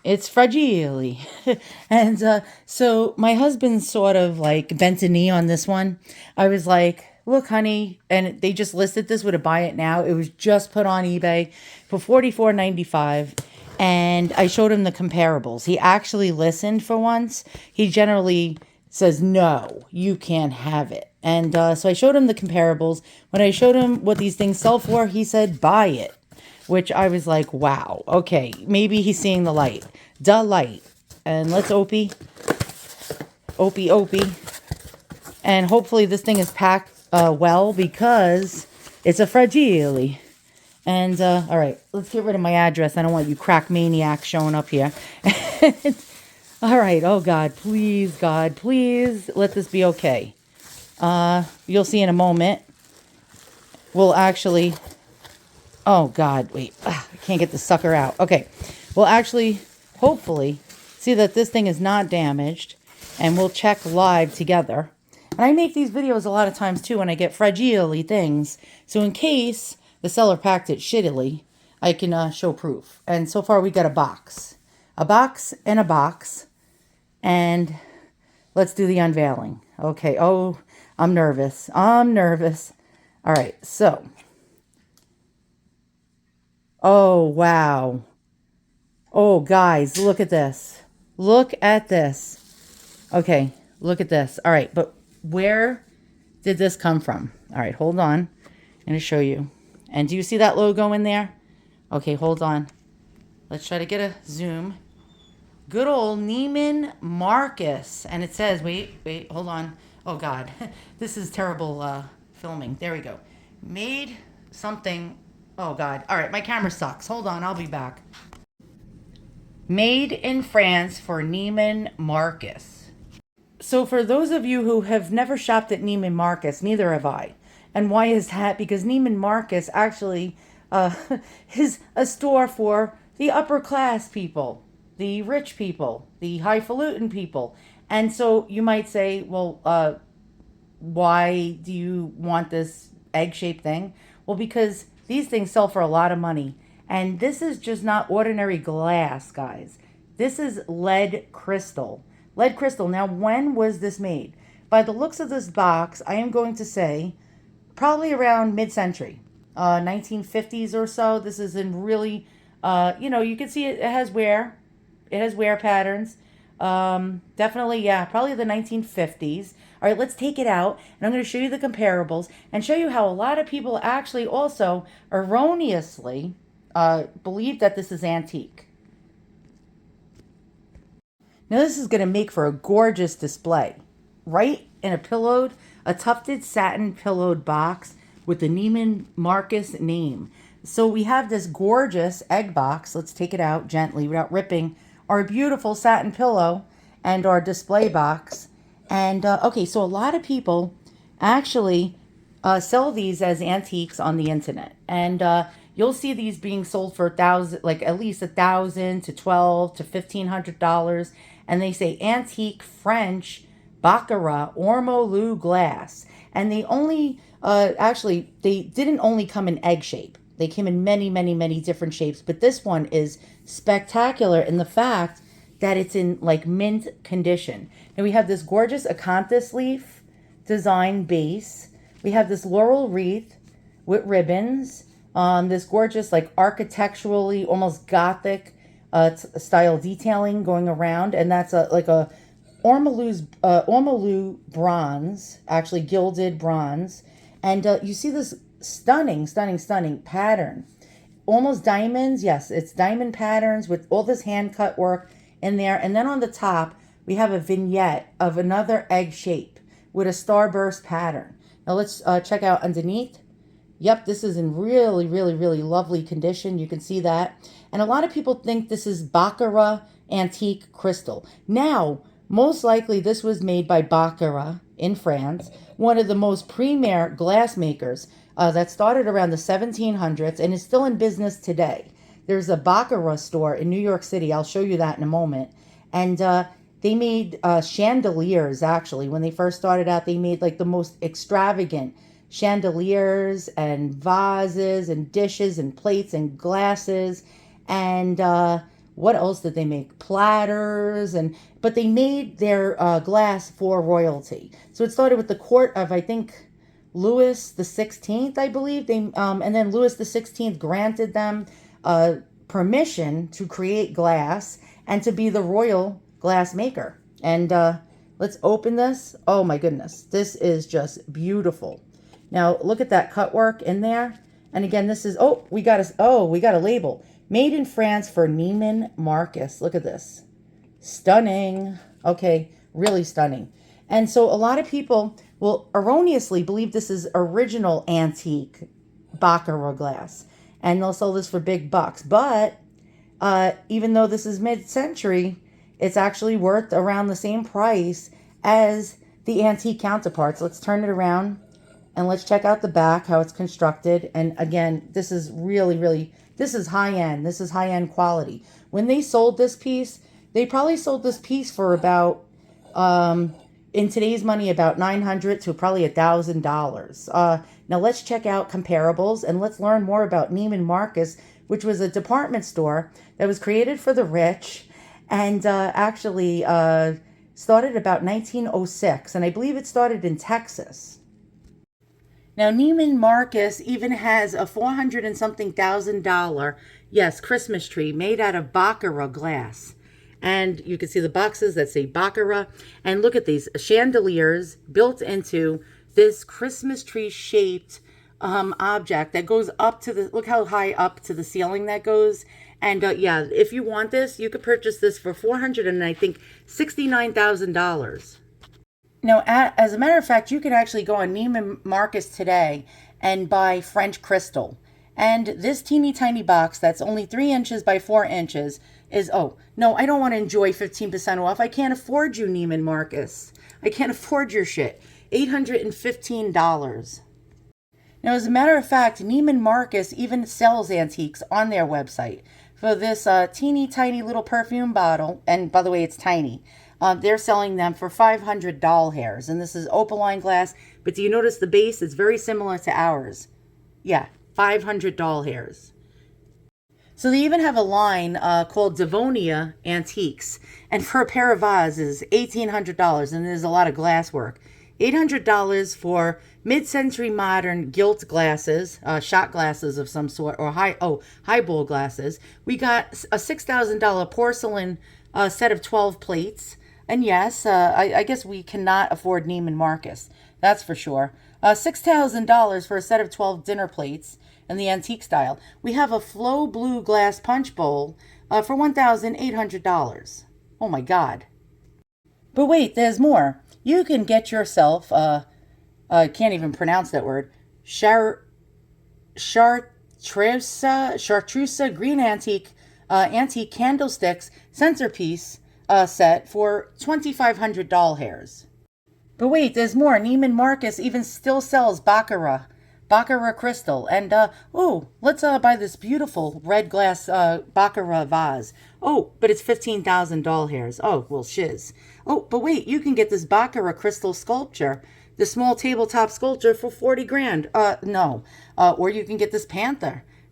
It's fragile. And so my husband sort of like bent a knee on this one. I was like, look, honey, and they just listed this with a buy it now. It was just put on eBay for 44.95. And I showed him the comparables. He actually listened for once. He generally says, no, you can't have it. And so I showed him the comparables. When I showed him what these things sell for, he said, buy it, which I was like, wow, okay, maybe he's seeing the light. The light. And let's Opie. Opie, Opie. And hopefully this thing is packed well because it's a fragile. And, all right, let's get rid of my address. I don't want you crack maniacs showing up here. All right, oh God, please, let this be okay. You'll see in a moment. We'll actually... Oh, God, wait. I can't get the sucker out. Okay. We'll actually, hopefully, see that this thing is not damaged. And we'll check live together. And I make these videos a lot of times, too, when I get fragile things. So in case the seller packed it shittily, I can show proof. And so far, we got a box. A box and a box. And let's do the unveiling. Okay. Oh, I'm nervous. All right. So... Oh, wow. Oh, guys, look at this. Look at this. Okay, look at this. All right, but where did this come from? All right, hold on. I'm going to show you. And do you see that logo in there? Okay, hold on. Let's try to get a zoom. Good old Neiman Marcus. And it says, wait, hold on. Oh, God. This is terrible filming. There we go. Made something... Oh, God. All right, my camera sucks. Hold on, I'll be back. Made in France for Neiman Marcus. So for those of you who have never shopped at Neiman Marcus, neither have I. And why is that? Because Neiman Marcus actually is a store for the upper class people, the rich people, the highfalutin people. And so you might say, well, why do you want this egg-shaped thing? Well, because these things sell for a lot of money. And this is just not ordinary glass, guys. This is lead crystal. Lead crystal. Now, when was this made? By the looks of this box, I am going to say probably around mid-century, 1950s or so. This is in really, you can see it has wear. It has wear patterns. Definitely, yeah, probably the 1950s. All right, let's take it out, and I'm going to show you the comparables and show you how a lot of people actually also erroneously believe that this is antique. Now, this is going to make for a gorgeous display. Right in a tufted satin pillowed box with the Neiman Marcus name. So we have this gorgeous egg box. Let's take it out gently without ripping our beautiful satin pillow and our display box. And okay, so a lot of people actually sell these as antiques on the internet, and you'll see these being sold for at least $1,000 to $1,200 to $1,500, and they say antique French Baccarat Ormolu glass, and they only they didn't only come in egg shape. They came in many, many, many different shapes, but this one is spectacular in the fact that it's in like mint condition. And we have this gorgeous acanthus leaf design base. We have this laurel wreath with ribbons. This gorgeous like architecturally almost gothic style detailing going around, and that's like a ormolu bronze, actually gilded bronze, and you see this stunning pattern, almost diamonds. Yes, it's diamond patterns with all this hand cut work in there. And then on the top, we have a vignette of another egg shape with a starburst pattern. Now let's check out underneath. Yep, this is in really, really, really lovely condition. You can see that. And a lot of people think this is Baccarat antique crystal. Now, most likely this was made by Baccarat in France, one of the most premier glass makers that started around the 1700s and is still in business today. There's a Baccarat store in New York City. I'll show you that in a moment. And they made chandeliers, actually. When they first started out, they made like the most extravagant chandeliers and vases and dishes and plates and glasses. And What else did they make? Platters, and but they made their glass for royalty. So it started with the court of, I think, Louis the 16th, I believe. And then Louis the 16th granted them permission to create glass and to be the royal glass maker. And let's open this. Oh my goodness, this is just beautiful. Now look at that cut work in there. And again, this is, we got a label. Made in France for Neiman Marcus. Look at this. Stunning. Okay, really stunning. And so a lot of people will erroneously believe this is original antique Baccarat glass. And they'll sell this for big bucks. But even though this is mid-century, it's actually worth around the same price as the antique counterparts. Let's turn it around and let's check out the back, how it's constructed. And again, this is really, this is high-end. This is high-end quality. When they sold this piece, they probably sold this piece for about, in today's money, about $900 to probably $1,000. Now let's check out comparables and let's learn more about Neiman Marcus, which was a department store that was created for the rich and actually started about 1906. And I believe it started in Texas. Now, Neiman Marcus even has a $400 and something thousand, yes, Christmas tree made out of Baccarat glass. And you can see the boxes that say Baccarat. And look at these chandeliers built into this Christmas tree shaped object that goes up to the, look how high up to the ceiling that goes. And yeah, if you want this, you could purchase this for $400 and I think $69,000. Now, as a matter of fact, you can actually go on Neiman Marcus today and buy French crystal. And this teeny tiny box that's only 3 inches by 4 inches is, oh, no, I don't want to enjoy 15% off. I can't afford you, Neiman Marcus. I can't afford your shit. $815. Now, as a matter of fact, Neiman Marcus even sells antiques on their website. For this teeny tiny little perfume bottle, and by the way, it's tiny, they're selling them for 500 doll hairs. And this is opaline glass. But do you notice the base is very similar to ours? Yeah, 500 doll hairs. So they even have a line called Devonia Antiques. And for a pair of vases, $1,800. And there's a lot of glass work. $800 for mid-century modern gilt glasses, shot glasses of some sort, or highball glasses. We got a $6,000 porcelain set of 12 plates. And yes, I guess we cannot afford Neiman Marcus. That's for sure. $6,000 for a set of 12 dinner plates in the antique style. We have a Flow Blue glass punch bowl for $1,800. Oh my God. But wait, there's more. You can get yourself, I can't even pronounce that word, chartreuse green antique candlesticks centerpiece set for 2,500 doll hairs. But wait, there's more. Neiman Marcus even still sells Baccarat crystal. And, let's buy this beautiful red glass Baccarat vase. Oh, but it's 15,000 doll hairs. Oh, well, shiz. Oh, but wait, you can get this Baccarat crystal sculpture, the small tabletop sculpture for 40 grand. No. Or you can get this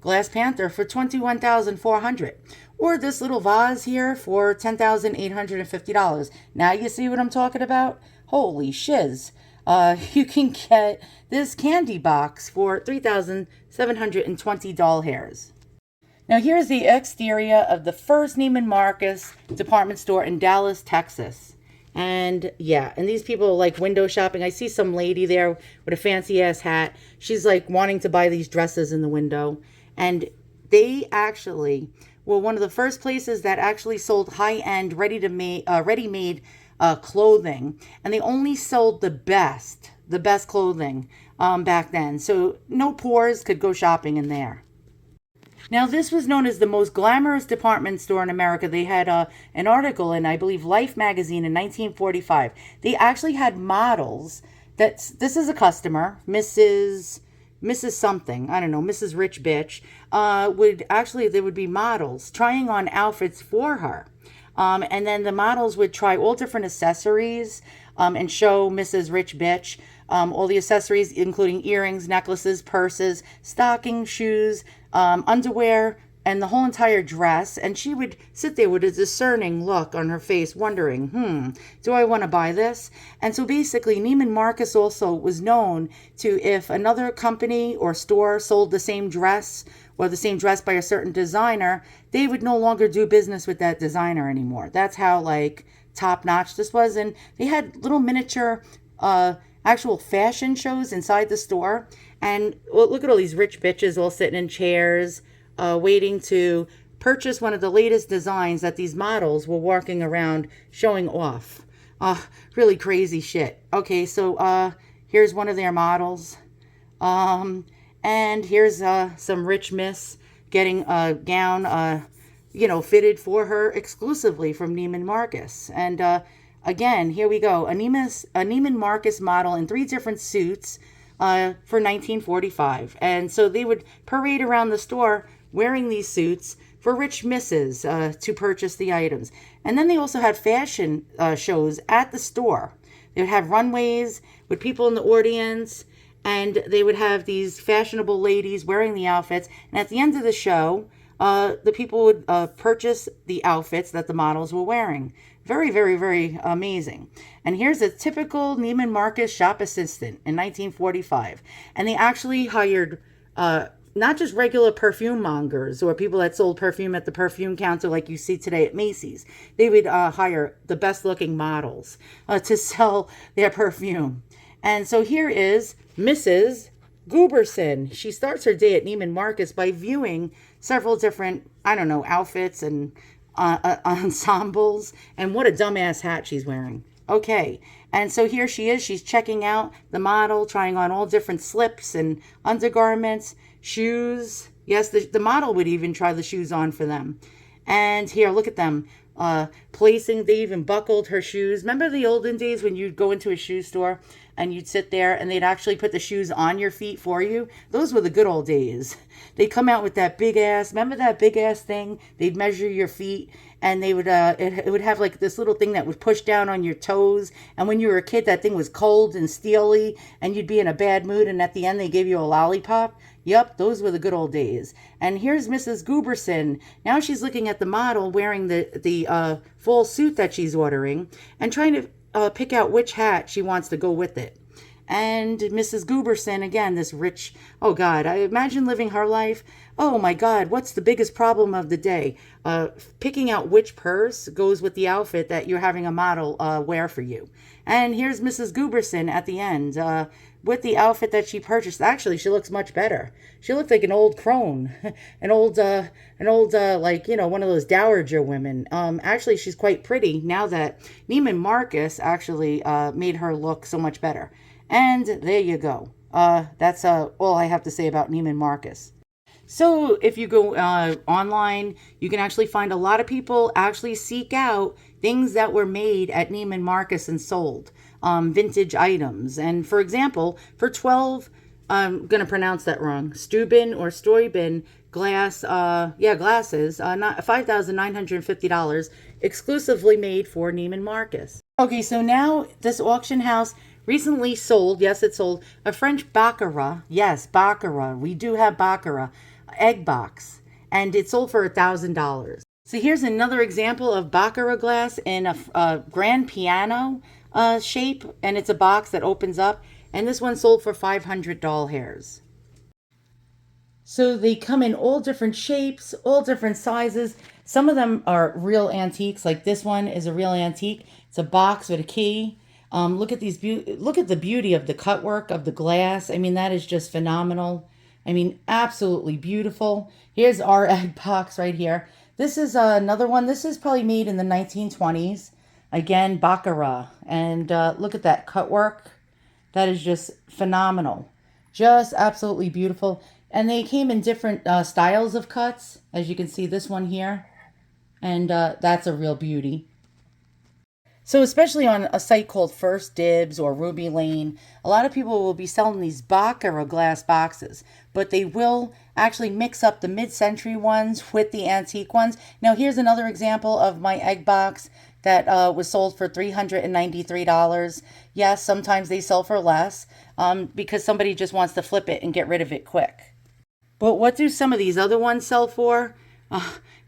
glass panther for 21,400. Or this little vase here for $10,850. Now you see what I'm talking about? Holy shiz. You can get this candy box for 3,720 doll hairs. Now here's the exterior of the first Neiman Marcus department store in Dallas, Texas. And yeah, and these people like window shopping. I see some lady there with a fancy ass hat. She's like wanting to buy these dresses in the window. And they actually were one of the first places that actually sold high-end ready-made clothing. And they only sold the best clothing back then. So no poors could go shopping in there. Now, this was known as the most glamorous department store in America. They had an article in, I believe, Life magazine in 1945. They actually had models. This is a customer, Mrs. something, I don't know, Mrs. Rich Bitch, there would be models trying on outfits for her. And then the models would try all different accessories and show Mrs. Rich Bitch all the accessories, including earrings, necklaces, purses, stockings, shoes, underwear, and the whole entire dress. And she would sit there with a discerning look on her face, wondering, do I want to buy this? And so basically, Neiman Marcus also was known to, if another company or store sold the same dress or the same dress by a certain designer, they would no longer do business with that designer anymore. That's how like top notch this was. And they had little miniature actual fashion shows inside the store. And look at all these rich bitches all sitting in chairs, waiting to purchase one of the latest designs that these models were walking around showing off. Really crazy shit. Okay, so here's one of their models. And here's some rich miss getting a gown, fitted for her exclusively from Neiman Marcus. And again, here we go. A Neiman Marcus model in 3 different suits for 1945. And so they would parade around the store wearing these suits for rich misses to purchase the items. And then they also had fashion shows at the store. They would have runways with people in the audience, and they would have these fashionable ladies wearing the outfits. And at the end of the show, the people would purchase the outfits that the models were wearing. Very, very, very amazing. And here's a typical Neiman Marcus shop assistant in 1945. And they actually hired not just regular perfume mongers or people that sold perfume at the perfume counter like you see today at Macy's. They would hire the best looking models to sell their perfume. And so here is Mrs. Gooberson. She starts her day at Neiman Marcus by viewing several different, outfits and ensembles. And what a dumbass hat she's wearing. Okay, and so here she is. She's checking out the model, trying on all different slips and undergarments, shoes. Yes, the model would even try the shoes on for them. And here, look at them. They even buckled her shoes. Remember the olden days when you'd go into a shoe store and you'd sit there and they'd actually put the shoes on your feet for you? Those were the good old days. They'd come out with that big ass, remember that big ass thing? They'd measure your feet, and they would, it would have like this little thing that would push down on your toes. And when you were a kid, that thing was cold and steely, and you'd be in a bad mood, and at the end they gave you a lollipop. Yep, those were the good old days. And here's Mrs. Gooberson. Now she's looking at the model wearing the full suit that she's ordering and trying to pick out which hat she wants to go with it. And Mrs. Gooberson, again, this rich, oh God, I imagine living her life. Oh my God, what's the biggest problem of the day? Picking out which purse goes with the outfit that you're having a model wear for you. And here's Mrs. Gooberson at the end with the outfit that she purchased. Actually, she looks much better. She looked like an old crone, an old like, one of those dowager women. Actually, she's quite pretty now that Neiman Marcus actually made her look so much better. And there you go. That's all I have to say about Neiman Marcus. So if you go online, you can actually find a lot of people actually seek out things that were made at Neiman Marcus and sold, vintage items. And for example, for 12, I'm going to pronounce that wrong, Steuben or Steuben glasses, not $5,950, exclusively made for Neiman Marcus. Okay, so now this auction house recently sold, yes, it sold, a French Baccarat. Yes, Baccarat. We do have Baccarat. Egg box. And it sold for $1,000. So here's another example of Baccarat glass in a grand piano shape. And it's a box that opens up. And this one sold for 500 doll hairs. So they come in all different shapes, all different sizes. Some of them are real antiques. Like this one is a real antique. It's a box with a key. Look at look at the beauty of the cutwork of the glass. I mean, that is just phenomenal. I mean, absolutely beautiful. Here's our egg box right here. This is another one. This is probably made in the 1920s. Again, Baccarat. And look at that cutwork. That is just phenomenal. Just absolutely beautiful. And they came in different styles of cuts. As you can see, this one here. And that's a real beauty. So especially on a site called First Dibs or Ruby Lane, a lot of people will be selling these Baccarat glass boxes, but they will actually mix up the mid-century ones with the antique ones. Now here's another example of my egg box that was sold for $393. Yes, sometimes they sell for less because somebody just wants to flip it and get rid of it quick. But what do some of these other ones sell for?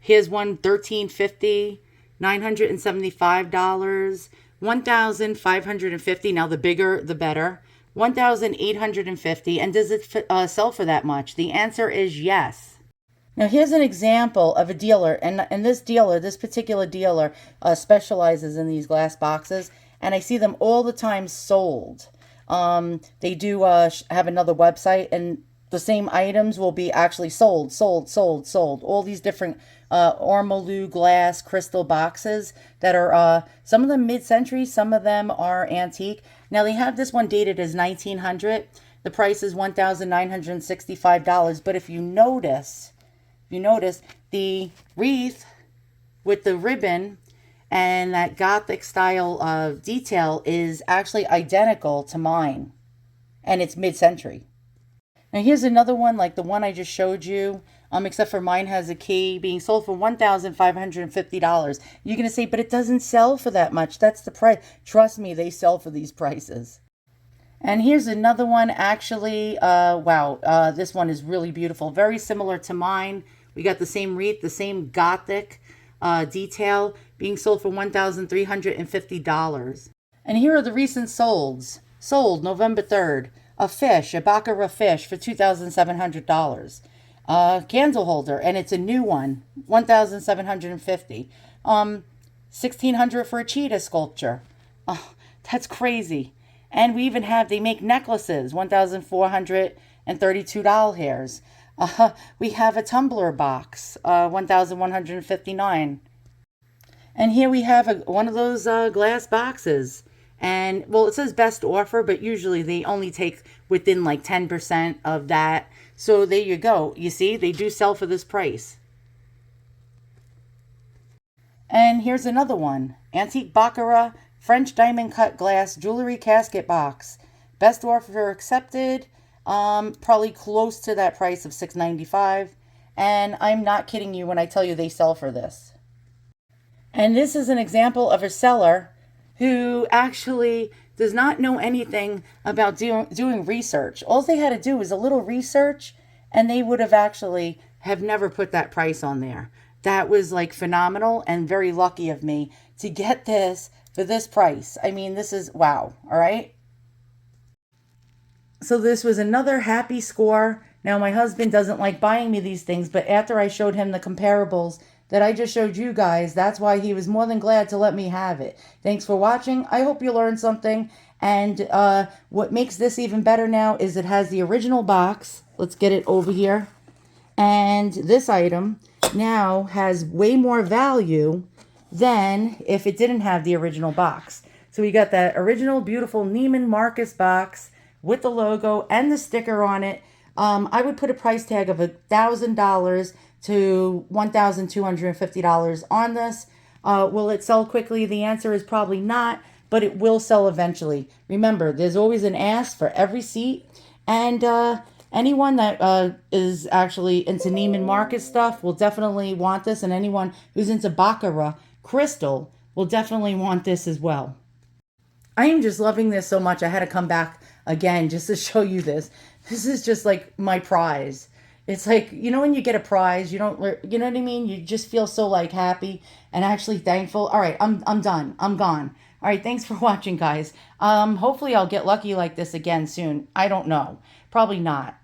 Here's one $13.50, $975, 1,550. Now the bigger the better. 1,850. And does it sell for that much? The answer is yes. Now here's an example of a dealer, and this dealer, this particular dealer, specializes in these glass boxes, and I see them all the time sold. They do have another website, and the same items will be actually sold, sold. All these different ormolu glass crystal boxes that are some of them mid-century, some of them are antique. Now they have this one dated as 1900. The price is $1,965. But if you notice the wreath with the ribbon and that Gothic style detail is actually identical to mine, and it's mid-century. Now here's another one like the one I just showed you, except for mine has a key, being sold for $1,550. You're going to say, but it doesn't sell for that much. That's the price. Trust me, they sell for these prices. And here's another one, actually. Wow, this one is really beautiful. Very similar to mine. We got the same wreath, the same Gothic detail, being sold for $1,350. And here are the recent solds. Sold November 3rd. A baccarat fish for $2,700. Candle holder, and it's a new one, $1,750. $1,600 for a cheetah sculpture. Oh, that's crazy. And we even have, they make necklaces, $1,432 hairs. We have a tumbler box, $1,159. And here we have one of those glass boxes. And, well, it says best offer, but usually they only take within like 10% of that. So there you go. You see, they do sell for this price. And here's another one. Antique Baccarat French diamond cut glass jewelry casket box. Best offer accepted. Probably close to that price of $695. And I'm not kidding you when I tell you they sell for this. And this is an example of a seller who actually does not know anything about doing research. All they had to do was a little research, and they would have actually have never put that price on there. That was like phenomenal and very lucky of me to get this for this price. I mean, this is wow. All right. So this was another happy score. Now my husband doesn't like buying me these things, but after I showed him the comparables that I just showed you guys, that's why he was more than glad to let me have it. Thanks for watching. I hope you learned something. And what makes this even better now is it has the original box. Let's get it over here. And this item now has way more value than if it didn't have the original box. So we got that original beautiful Neiman Marcus box with the logo and the sticker on it. I would put a price tag of $1,000 to $1,250 on this. Will it sell quickly? The answer is probably not, but it will sell eventually. Remember, there's always an ask for every seat. And anyone that is actually into Neiman Marcus stuff will definitely want this. And anyone who's into Baccarat crystal will definitely want this as well. I am just loving this so much. I had to come back again just to show you this. This is just like my prize. It's like, you know, when you get a prize, you know what I mean? You just feel so like happy and actually thankful. All right, I'm done. I'm gone. All right, thanks for watching, guys. Hopefully I'll get lucky like this again soon. I don't know. Probably not.